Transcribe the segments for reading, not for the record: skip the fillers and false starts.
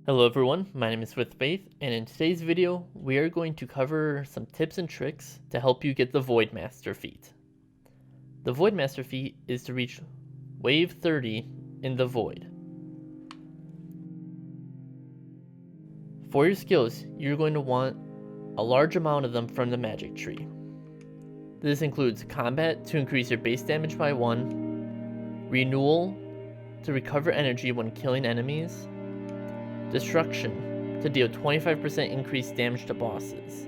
Hello everyone, my name is With Faith, and in today's video, we are going to cover some tips and tricks to help you get the Void Master feat. The Void Master feat is to reach Wave 30 in the Void. For your skills, you're going to want a large amount of them from the magic tree. This includes Combat to increase your base damage by 1, Renewal to recover energy when killing enemies, Destruction to deal 25% increased damage to bosses.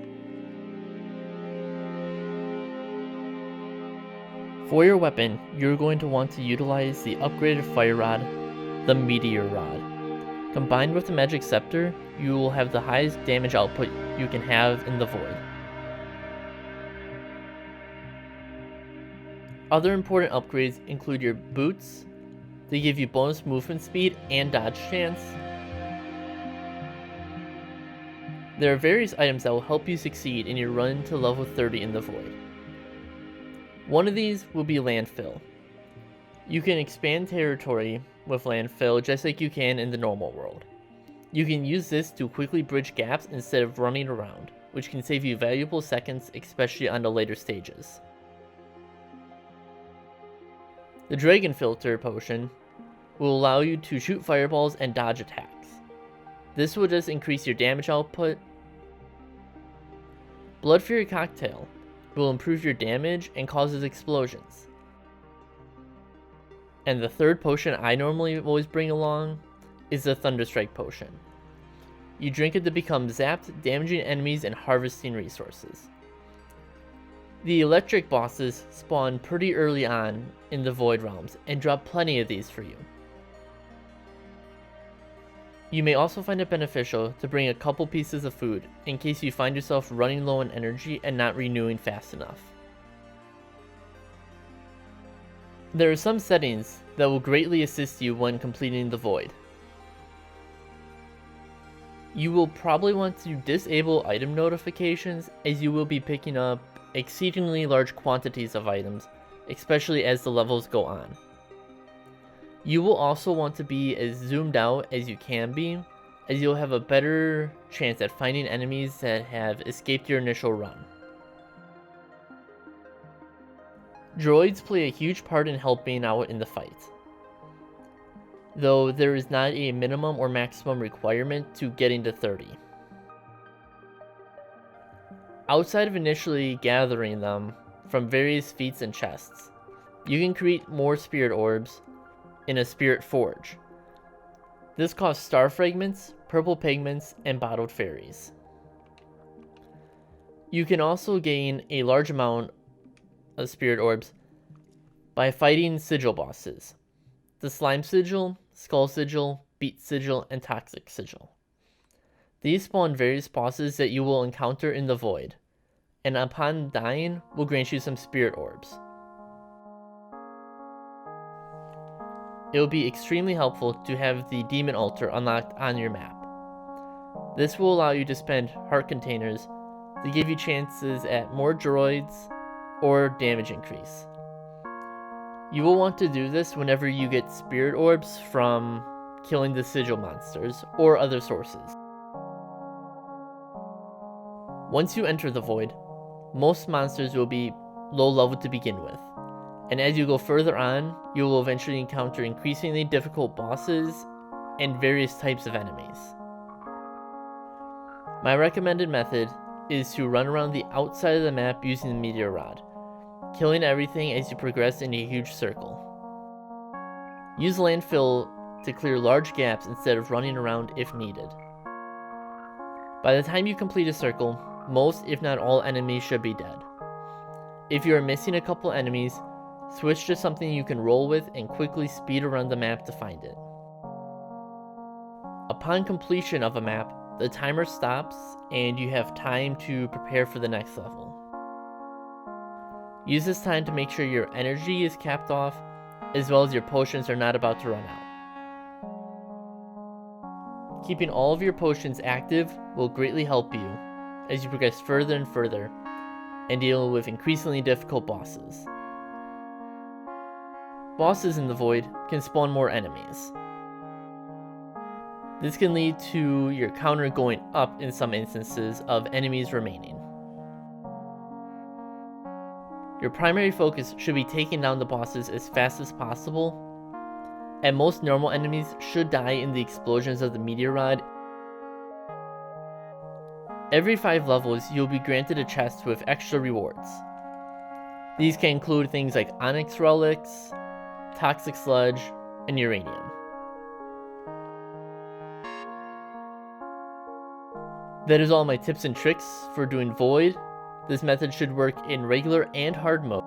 For your weapon, you're going to want to utilize the upgraded fire rod, the meteor rod. Combined with the magic scepter, you will have the highest damage output you can have in the void. Other important upgrades include your boots. They give you bonus movement speed and dodge chance. There are various items that will help you succeed in your run to level 30 in the Void. One of these will be Landfill. You can expand territory with Landfill just like you can in the normal world. You can use this to quickly bridge gaps instead of running around, which can save you valuable seconds, especially on the later stages. The Dragon Filter potion will allow you to shoot fireballs and dodge attacks. This will just increase your damage output. Blood Fury Cocktail will improve your damage and causes explosions. And the third potion I normally always bring along is the Thunderstrike potion. You drink it to become zapped, damaging enemies and harvesting resources. The electric bosses spawn pretty early on in the Void Realms and drop plenty of these for you. You may also find it beneficial to bring a couple pieces of food in case you find yourself running low on energy and not renewing fast enough. There are some settings that will greatly assist you when completing the Void. You will probably want to disable item notifications as you will be picking up exceedingly large quantities of items, especially as the levels go on. You will also want to be as zoomed out as you can be, as you'll have a better chance at finding enemies that have escaped your initial run. Droids play a huge part in helping out in the fight, though there is not a minimum or maximum requirement to getting to 30. Outside of initially gathering them from various feats and chests, you can create more spirit orbs in a spirit forge. This costs star fragments, purple pigments, and bottled fairies. You can also gain a large amount of spirit orbs by fighting sigil bosses: the slime sigil, skull sigil, beat sigil, and toxic sigil. These spawn various bosses that you will encounter in the Void, and upon dying will grant you some spirit orbs. It will be extremely helpful to have the Demon Altar unlocked on your map. This will allow you to spend heart containers to give you chances at more droids or damage increase. You will want to do this whenever you get spirit orbs from killing the sigil monsters or other sources. Once you enter the Void, most monsters will be low level to begin with, and as you go further on, you will eventually encounter increasingly difficult bosses and various types of enemies. My recommended method is to run around the outside of the map using the meteor rod, killing everything as you progress in a huge circle. Use landfill to clear large gaps instead of running around if needed. By the time you complete a circle, most if not all enemies should be dead. If you are missing a couple enemies, switch to something you can roll with and quickly speed around the map to find it. Upon completion of a map, the timer stops and you have time to prepare for the next level. Use this time to make sure your energy is capped off, as well as your potions are not about to run out. Keeping all of your potions active will greatly help you as you progress further and further and deal with increasingly difficult bosses. Bosses in the Void can spawn more enemies. This can lead to your counter going up in some instances of enemies remaining. Your primary focus should be taking down the bosses as fast as possible, and most normal enemies should die in the explosions of the meteor rod. Every 5 levels, you'll be granted a chest with extra rewards. These can include things like onyx relics, toxic sludge, and uranium. That is all my tips and tricks for doing Void. This method should work in regular and hard mode.